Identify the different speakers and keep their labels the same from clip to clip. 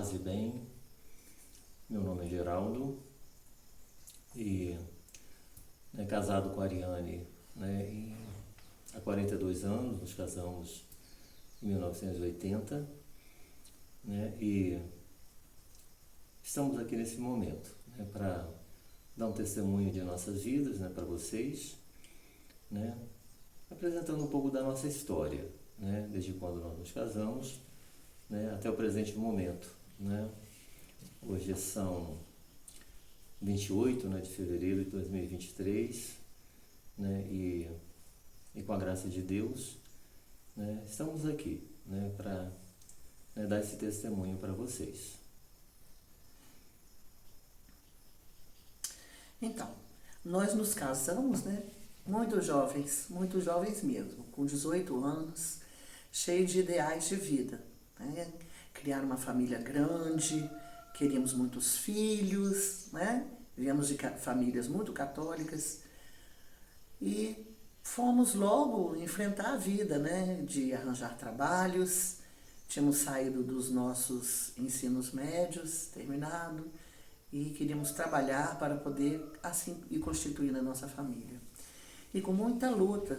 Speaker 1: paz e bem. Meu nome é Geraldo e casado com a Ariane, há 42 anos, nos casamos em 1980, e estamos aqui nesse momento para dar um testemunho de nossas vidas para vocês, apresentando um pouco da nossa história, desde quando nós nos casamos até o presente momento. Hoje são 28 de fevereiro de 2023, e com a graça de Deus, estamos aqui para dar esse testemunho para vocês.
Speaker 2: Então, nós nos casamos, muito jovens mesmo, com 18 anos, cheio de ideais de vida, criar uma família grande, queríamos muitos filhos, viemos de famílias muito católicas e fomos logo enfrentar a vida, de arranjar trabalhos. Tínhamos saído dos nossos ensinos médios, terminado, e queríamos trabalhar para poder assim ir constituindo a nossa família. E com muita luta,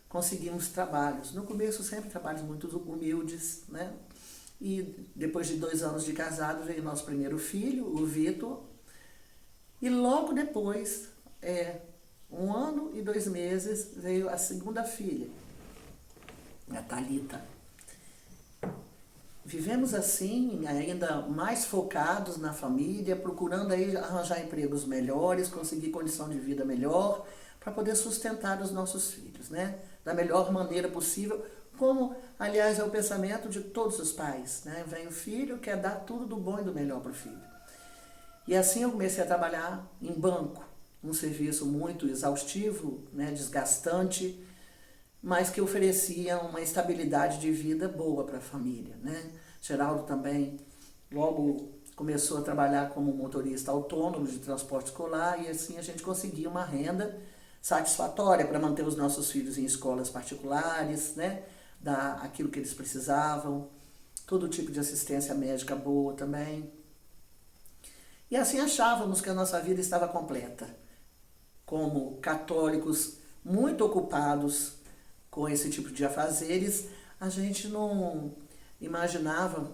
Speaker 2: conseguimos trabalhos. No começo sempre trabalhos muito humildes, E depois de 2 anos de casado veio nosso primeiro filho, o Vitor. E logo depois, 1 ano e 2 meses, veio a segunda filha, a Thalita. Vivemos assim, ainda mais focados na família, procurando aí arranjar empregos melhores, conseguir condição de vida melhor, para poder sustentar os nossos filhos, da melhor maneira possível, como, aliás, é o pensamento de todos os pais, Vem o filho, quer dar tudo do bom e do melhor para o filho. E assim eu comecei a trabalhar em banco, um serviço muito exaustivo, desgastante, mas que oferecia uma estabilidade de vida boa para a família, Geraldo também logo começou a trabalhar como motorista autônomo de transporte escolar e assim a gente conseguia uma renda satisfatória para manter os nossos filhos em escolas particulares, dar aquilo que eles precisavam, todo tipo de assistência médica boa também. E assim achávamos que a nossa vida estava completa, como católicos muito ocupados com esse tipo de afazeres, a gente não imaginava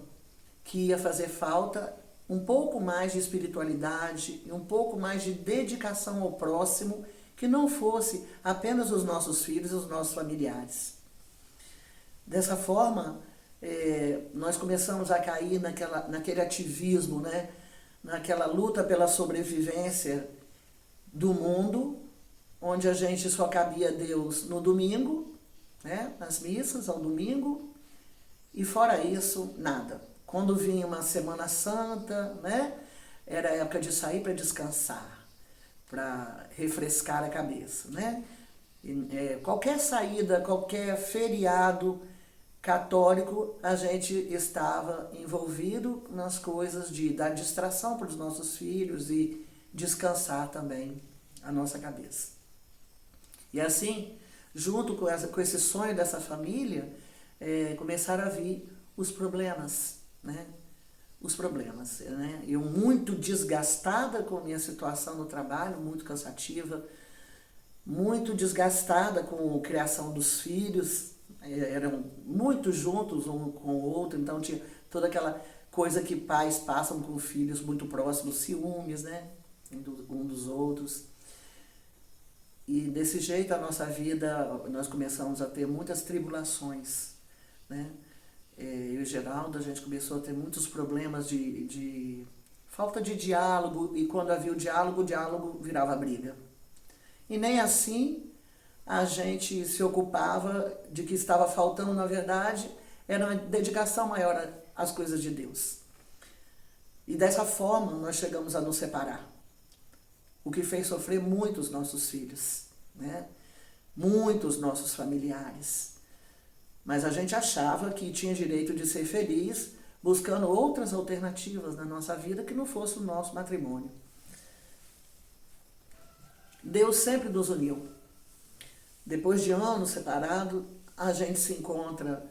Speaker 2: que ia fazer falta um pouco mais de espiritualidade e um pouco mais de dedicação ao próximo, que não fosse apenas os nossos filhos e os nossos familiares. Dessa forma, nós começamos a cair naquele ativismo, naquela luta pela sobrevivência do mundo, onde a gente só cabia a Deus no domingo, nas missas ao domingo, e fora isso, nada. Quando vinha uma Semana Santa, era a época de sair para descansar, para refrescar a cabeça, qualquer saída, qualquer feriado católico, a gente estava envolvido nas coisas de dar distração para os nossos filhos e descansar também a nossa cabeça. E assim, junto com esse sonho dessa família, começaram a vir os problemas, Os problemas, Eu muito desgastada com a minha situação no trabalho, muito cansativa, muito desgastada com a criação dos filhos, eram muito juntos um com o outro, então tinha toda aquela coisa que pais passam com filhos muito próximos, ciúmes, um dos outros. E desse jeito a nossa vida, nós começamos a ter muitas tribulações, Eu e Geraldo, a gente começou a ter muitos problemas de falta de diálogo, e quando havia o diálogo virava briga. E nem assim a gente se ocupava de que estava faltando, na verdade, era uma dedicação maior às coisas de Deus. E dessa forma nós chegamos a nos separar, o que fez sofrer muito os nossos filhos, muitos nossos familiares. Mas a gente achava que tinha direito de ser feliz, buscando outras alternativas na nossa vida que não fosse o nosso matrimônio. Deus sempre nos uniu. Depois de anos separados, a gente se encontra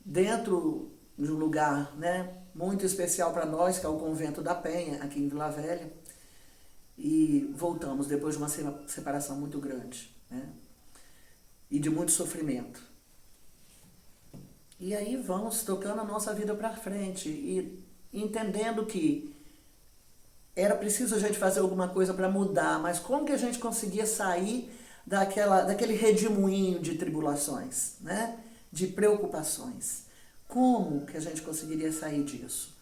Speaker 2: dentro de um lugar, muito especial para nós, que é o Convento da Penha, aqui em Vila Velha. E voltamos depois de uma separação muito grande, né? E de muito sofrimento. E aí vamos tocando a nossa vida para frente e entendendo que era preciso a gente fazer alguma coisa para mudar, mas como que a gente conseguia sair daquele redemoinho de tribulações, né? De preocupações? Como que a gente conseguiria sair disso?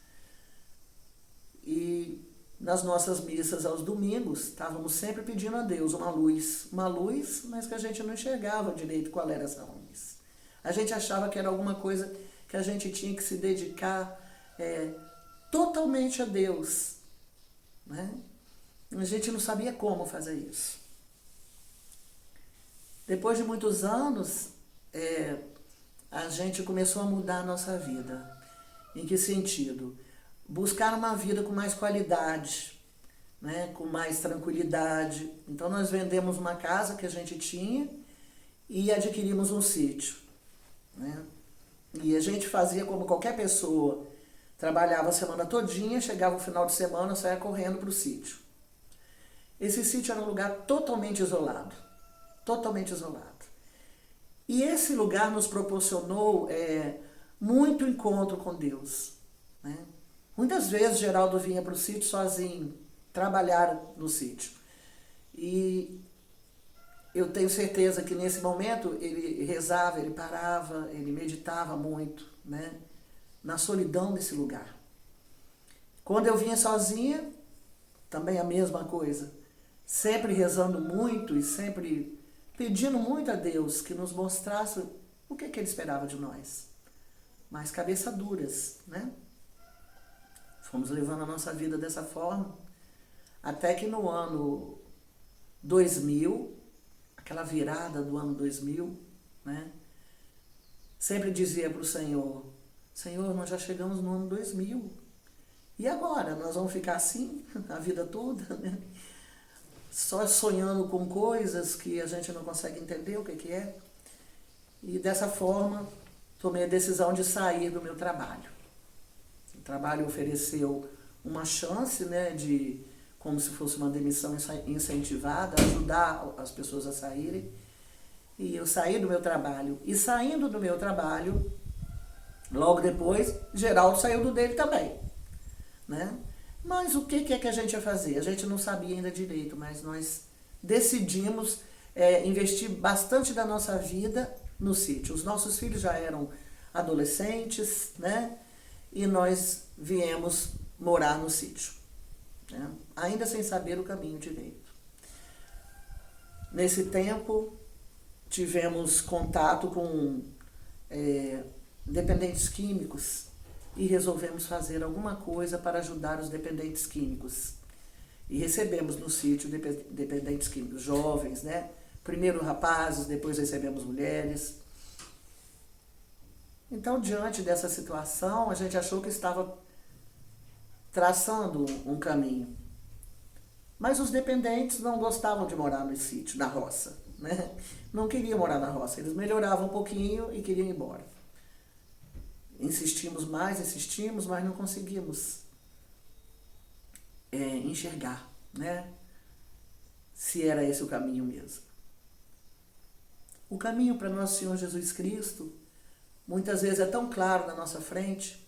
Speaker 2: E nas nossas missas aos domingos, estávamos sempre pedindo a Deus uma luz, mas que a gente não enxergava direito qual era essa luz. A gente achava que era alguma coisa que a gente tinha que se dedicar totalmente a Deus, né? A gente não sabia como fazer isso. Depois de muitos anos, a gente começou a mudar a nossa vida. Em que sentido? Buscar uma vida com mais qualidade, né? Com mais tranquilidade. Então nós vendemos uma casa que a gente tinha e adquirimos um sítio, né? E a gente fazia como qualquer pessoa, trabalhava a semana todinha, chegava o final de semana, saia correndo para o sítio. Esse sítio era um lugar totalmente isolado. Totalmente isolado. E esse lugar nos proporcionou muito encontro com Deus, né? Muitas vezes Geraldo vinha para o sítio sozinho, trabalhar no sítio. E eu tenho certeza que nesse momento ele rezava, ele parava, ele meditava muito, né? Na solidão desse lugar. Quando eu vinha sozinha, também a mesma coisa. Sempre rezando muito e sempre pedindo muito a Deus que nos mostrasse o que Ele esperava de nós. Mas cabeça duras, né? Fomos levando a nossa vida dessa forma, até que no ano 2000, aquela virada do ano 2000, né? Sempre dizia para o Senhor, Senhor, nós já chegamos no ano 2000, e agora? Nós vamos ficar assim a vida toda, né? Só sonhando com coisas que a gente não consegue entender o que é. E dessa forma, tomei a decisão de sair do meu trabalho. O trabalho ofereceu uma chance, né, de, como se fosse uma demissão incentivada, ajudar as pessoas a saírem. E eu saí do meu trabalho. E saindo do meu trabalho, logo depois, Geraldo saiu do dele também, né? Mas o que é que a gente ia fazer? A gente não sabia ainda direito, mas nós decidimos investir bastante da nossa vida no sítio. Os nossos filhos já eram adolescentes, né? E nós viemos morar no sítio, né? Ainda sem saber o caminho direito. Nesse tempo, tivemos contato com dependentes químicos e resolvemos fazer alguma coisa para ajudar os dependentes químicos. E recebemos no sítio dependentes químicos jovens, né? Primeiro rapazes, depois recebemos mulheres. Então, diante dessa situação, a gente achou que estava traçando um caminho. Mas os dependentes não gostavam de morar no sítio, na roça, né? Não queriam morar na roça, eles melhoravam um pouquinho e queriam ir embora. Insistimos, mas não conseguimos enxergar, né? Se era esse o caminho mesmo. O caminho para nosso Senhor Jesus Cristo, muitas vezes é tão claro na nossa frente,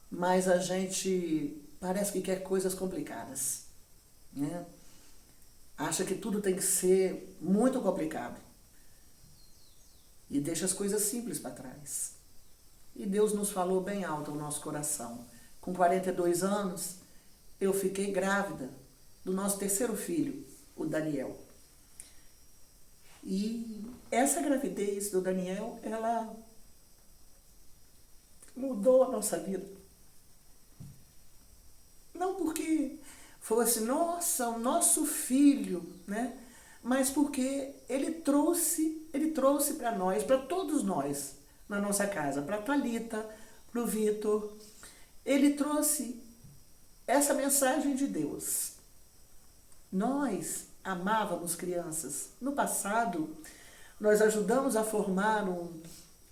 Speaker 2: mas a gente parece que quer coisas complicadas, né? Acha que tudo tem que ser muito complicado e deixa as coisas simples para trás. E Deus nos falou bem alto ao nosso coração. Com 42 anos, eu fiquei grávida do nosso terceiro filho, o Daniel. E essa gravidez do Daniel, ela mudou a nossa vida. Não porque fosse, nossa, o nosso filho, né? Mas porque ele trouxe para nós, para todos nós, na nossa casa, para a Thalita, para o Vitor. Ele trouxe essa mensagem de Deus. Nós amávamos crianças. No passado, nós ajudamos a formar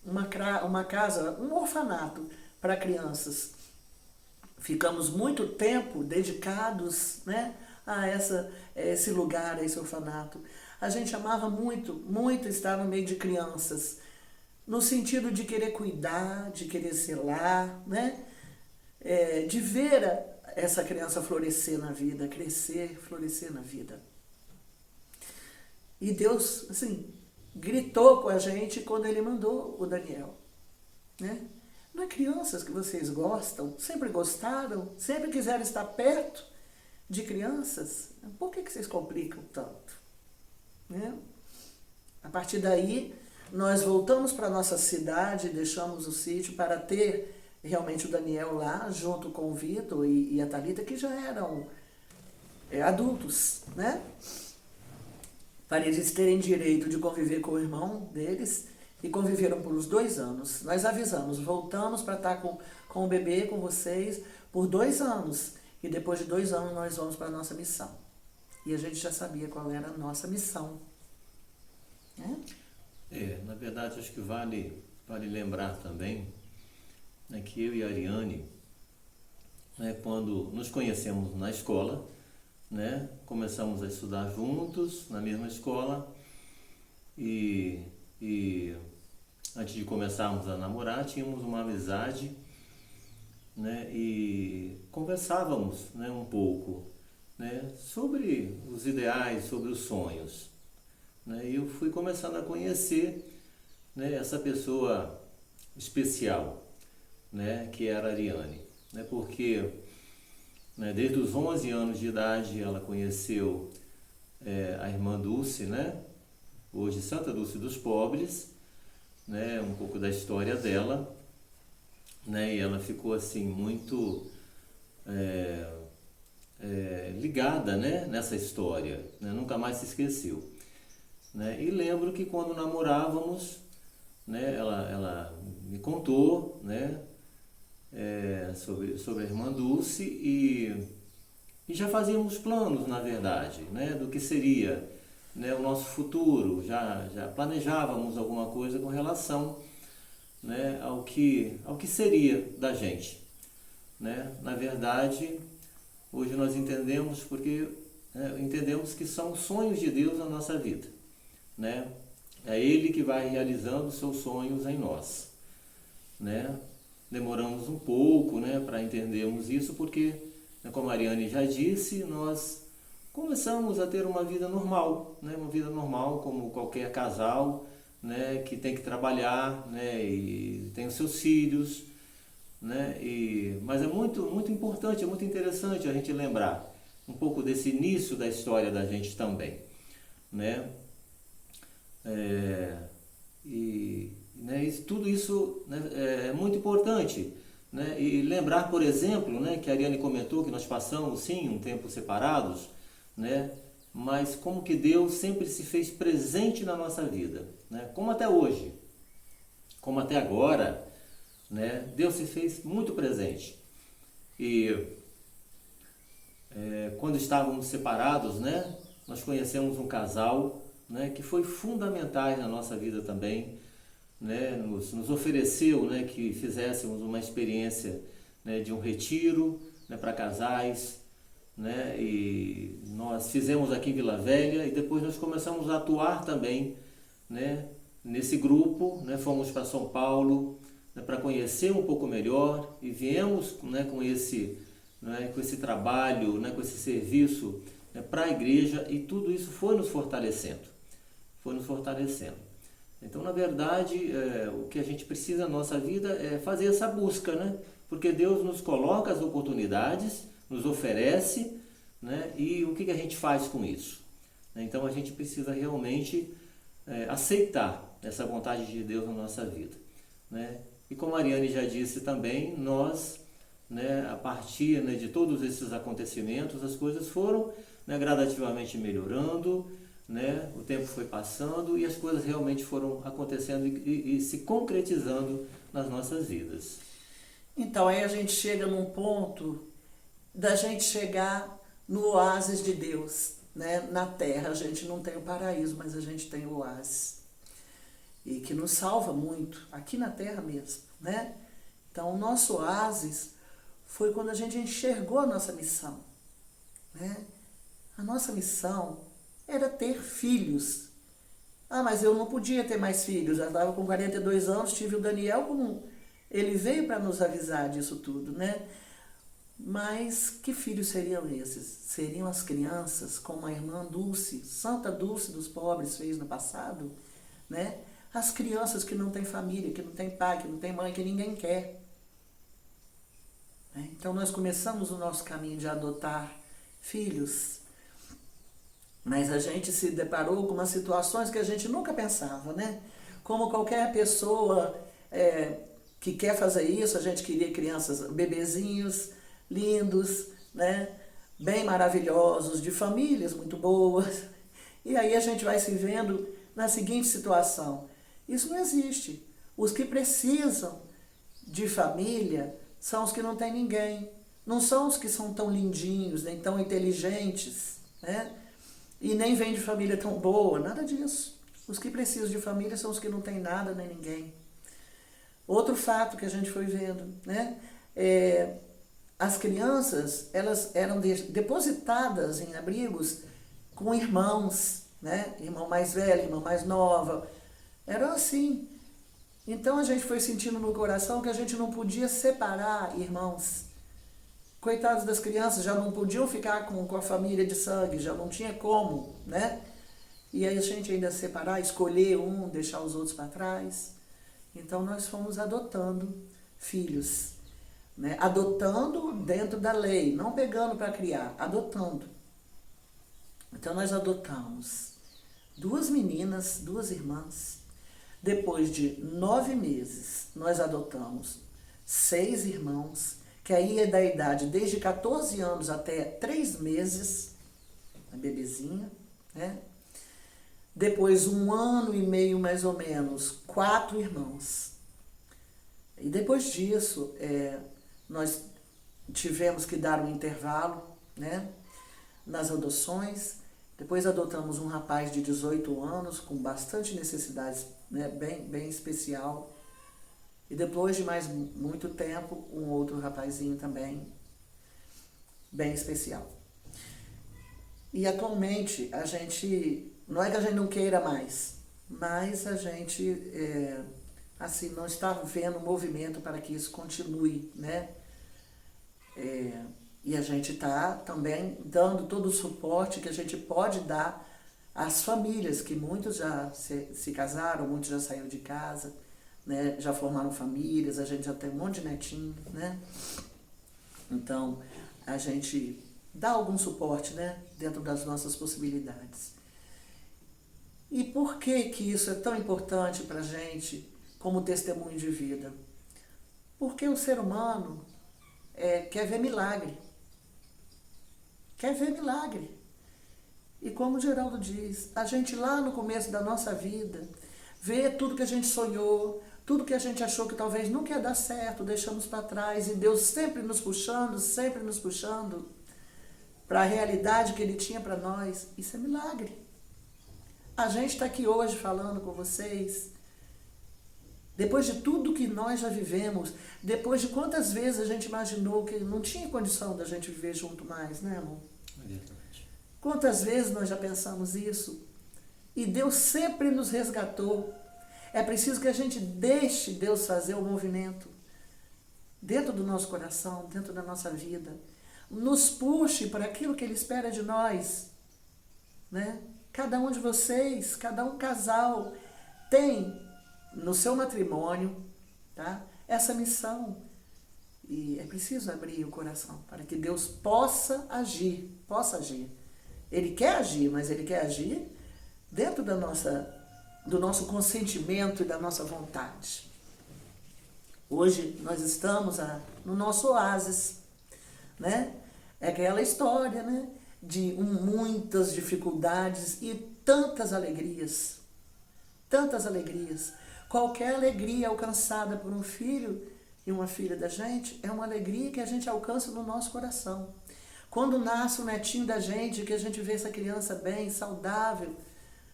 Speaker 2: uma casa, um orfanato para crianças. Ficamos muito tempo dedicados, né, a esse lugar, a esse orfanato. A gente amava muito, muito estar no meio de crianças, no sentido de querer cuidar, de querer zelar, né, de ver essa criança florescer na vida, crescer, florescer na vida. E Deus, assim, gritou com a gente quando Ele mandou o Daniel, né? Não é crianças que vocês gostam, sempre gostaram, sempre quiseram estar perto de crianças? Por que vocês complicam tanto? Né? A partir daí, nós voltamos para a nossa cidade, deixamos o sítio para ter realmente o Daniel lá, junto com o Vitor e a Thalita, que já eram adultos, né? Para eles terem direito de conviver com o irmão deles, e conviveram por uns 2 anos. Nós avisamos, voltamos para estar com o bebê, com vocês, por 2 anos. E depois de 2 anos nós vamos para a nossa missão. E a gente já sabia qual era a nossa missão. Né?
Speaker 1: Na verdade, acho que vale lembrar também, né, que eu e a Ariane, né, quando nos conhecemos na escola, né, começamos a estudar juntos na mesma escola e antes de começarmos a namorar, tínhamos uma amizade, né, e conversávamos, né, um pouco, né, sobre os ideais, sobre os sonhos. Né, e eu fui começando a conhecer, né, essa pessoa especial, né, que era a Ariane. Né, porque, né, desde os 11 anos de idade ela conheceu a irmã Dulce, né, hoje Santa Dulce dos Pobres, né, um pouco da história dela, né, e ela ficou assim muito ligada, né, nessa história, né, nunca mais se esqueceu, né, e lembro que quando namorávamos, né, ela me contou, né, sobre a irmã Dulce e já fazíamos planos, na verdade, né, do que seria, né, o nosso futuro, já planejávamos alguma coisa com relação, né, ao que seria da gente. Né? Na verdade, hoje nós entendemos entendemos que são sonhos de Deus na nossa vida. Né? É Ele que vai realizando os seus sonhos em nós. Né? Demoramos um pouco, né, para entendermos isso, porque, como a Ariane já disse, nós começamos a ter uma vida normal, né? Uma vida normal como qualquer casal, né? Que tem que trabalhar, né? E tem os seus filhos, né? Mas é muito, muito importante, é muito interessante a gente lembrar um pouco desse início da história da gente também, né? Tudo isso, né, é muito importante. Né? E lembrar, por exemplo, né, que a Ariane comentou que nós passamos, sim, um tempo separados, né? Mas como que Deus sempre se fez presente na nossa vida, né? Como até hoje, como até agora, né? Deus se fez muito presente. E quando estávamos separados, né, nós conhecemos um casal, né, que foi fundamental na nossa vida também, né, nos ofereceu, né, que fizéssemos uma experiência, né, de um retiro, né, para casais, né, e nós fizemos aqui em Vila Velha e depois nós começamos a atuar também, né, nesse grupo, né, fomos para São Paulo, né, para conhecer um pouco melhor e viemos, né, com esse trabalho, né, com esse serviço, né, para a igreja, e tudo isso foi nos fortalecendo. Então, na verdade, o que a gente precisa na nossa vida é fazer essa busca, né? Porque Deus nos coloca as oportunidades, nos oferece, né? E o que a gente faz com isso? Então, a gente precisa realmente aceitar essa vontade de Deus na nossa vida, né? E como a Ariane já disse também, nós, né, a partir, né, de todos esses acontecimentos, as coisas foram, né, gradativamente melhorando, né? O tempo foi passando e as coisas realmente foram acontecendo e se concretizando nas nossas vidas.
Speaker 2: Então aí a gente chega num ponto da gente chegar no oásis de Deus, né? Na terra a gente não tem o paraíso, mas a gente tem o oásis, e que nos salva muito aqui na terra mesmo, né? Então, o nosso oásis foi quando a gente enxergou a nossa missão, né? A nossa missão era ter filhos. Ah, mas eu não podia ter mais filhos, já estava com 42 anos, tive o Daniel, ele veio para nos avisar disso tudo, né? Mas que filhos seriam esses? Seriam as crianças, como a irmã Dulce, Santa Dulce dos pobres fez no passado, né? As crianças que não têm família, que não têm pai, que não têm mãe, que ninguém quer. Então nós começamos o nosso caminho de adotar filhos, mas a gente se deparou com umas situações que a gente nunca pensava, né? Como qualquer pessoa que quer fazer isso, a gente queria crianças, bebezinhos, lindos, né? Bem maravilhosos, de famílias muito boas. E aí a gente vai se vendo na seguinte situação: isso não existe. Os que precisam de família são os que não têm ninguém. Não são os que são tão lindinhos, nem tão inteligentes, né? E nem vêm de família tão boa, nada disso. Os que precisam de família são os que não têm nada nem ninguém. Outro fato que a gente foi vendo, né? As crianças, elas eram depositadas em abrigos com irmãos, né? Irmão mais velho, irmã mais nova. Eram assim. Então a gente foi sentindo no coração que a gente não podia separar irmãos. Coitados das crianças, já não podiam ficar com a família de sangue, já não tinha como, né? E aí a gente ainda separar, escolher um, deixar os outros para trás. Então nós fomos adotando filhos, né? Adotando dentro da lei, não pegando para criar, adotando. Então nós adotamos 2 meninas, 2 irmãs. Depois de 9 meses, nós adotamos 6 irmãos, que aí é da idade desde 14 anos até 3 meses, a bebezinha, né? Depois, 1 ano e meio, mais ou menos, 4 irmãos. E depois disso, nós tivemos que dar um intervalo, né, nas adoções. Depois adotamos um rapaz de 18 anos, com bastante necessidades, né, bem especial. E depois de mais muito tempo, um outro rapazinho também, bem especial. E atualmente, a gente, não é que a gente não queira mais, mas a gente, assim, não está vendo movimento para que isso continue, né? E a gente está também dando todo o suporte que a gente pode dar às famílias, que muitos já se casaram, muitos já saíram de casa, né? Já formaram famílias, a gente já tem um monte de netinho, né? Então, a gente dá algum suporte, né? Dentro das nossas possibilidades. E por que que isso é tão importante para a gente como testemunho de vida? Porque o ser humano quer ver milagre. Quer ver milagre. E como o Geraldo diz, a gente lá no começo da nossa vida, vê tudo que a gente sonhou, tudo que a gente achou que talvez nunca ia dar certo, deixamos para trás, e Deus sempre nos puxando para a realidade que Ele tinha para nós. Isso é milagre. A gente está aqui hoje falando com vocês, depois de tudo que nós já vivemos, depois de quantas vezes a gente imaginou que não tinha condição da gente viver junto mais, né, amor?
Speaker 1: É verdade.
Speaker 2: Quantas vezes nós já pensamos isso? E Deus sempre nos resgatou. É preciso que a gente deixe Deus fazer o movimento dentro do nosso coração, dentro da nossa vida. Nos puxe para aquilo que Ele espera de nós, né? Cada um de vocês, cada um casal tem no seu matrimônio, tá? Essa missão. E é preciso abrir o coração para que Deus possa agir. Ele quer agir, mas Ele quer agir dentro do nosso consentimento e da nossa vontade. Hoje nós estamos no nosso oásis, né? É aquela história, né? De muitas dificuldades e tantas alegrias. Tantas alegrias. Qualquer alegria alcançada por um filho e uma filha da gente é uma alegria que a gente alcança no nosso coração. Quando nasce o netinho da gente, que a gente vê essa criança bem, saudável,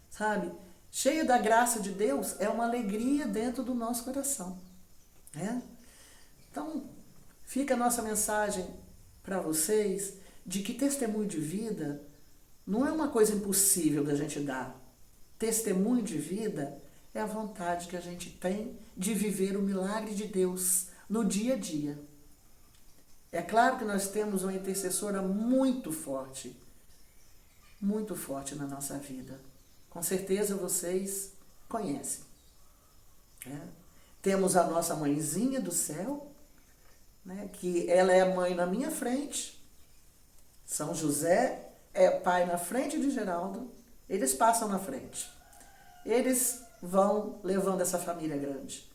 Speaker 2: sabe? Cheia da graça de Deus, é uma alegria dentro do nosso coração, né? Então, fica a nossa mensagem para vocês de que testemunho de vida não é uma coisa impossível da gente dar. Testemunho de vida é a vontade que a gente tem de viver o milagre de Deus no dia a dia. É claro que nós temos uma intercessora muito forte na nossa vida. Com certeza vocês conhecem. Né? Temos a nossa mãezinha do céu, né? Que ela é mãe na minha frente. São José é pai na frente de Geraldo. Eles passam na frente. Eles vão levando essa família grande.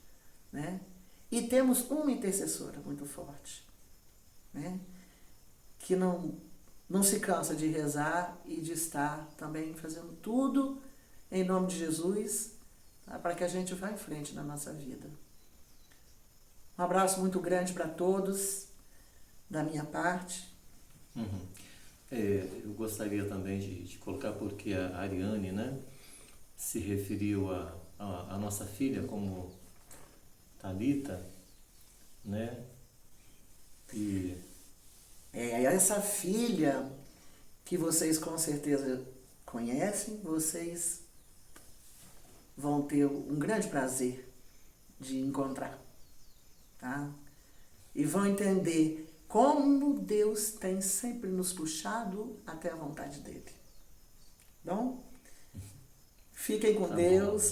Speaker 2: Né? E temos uma intercessora muito forte, né? Que não se cansa de rezar e de estar também fazendo tudo em nome de Jesus, tá? Para que a gente vá em frente na nossa vida. Um abraço muito grande para todos, da minha parte.
Speaker 1: Uhum. Eu gostaria também de colocar, porque a Ariane, né, se referiu a nossa filha como Thalita, né? E
Speaker 2: Essa filha que vocês com certeza conhecem, vocês vão ter um grande prazer de encontrar, tá? E vão entender como Deus tem sempre nos puxado até a vontade dele. Bom? Fiquem com Deus.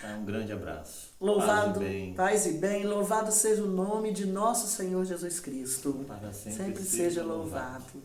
Speaker 1: Tá, um grande abraço.
Speaker 2: Louvado,
Speaker 1: Paz e bem.
Speaker 2: paz e bem, louvado seja o nome de nosso Senhor Jesus Cristo.
Speaker 1: Para sempre
Speaker 2: Sempre
Speaker 1: seja
Speaker 2: seja
Speaker 1: louvado.
Speaker 2: louvado.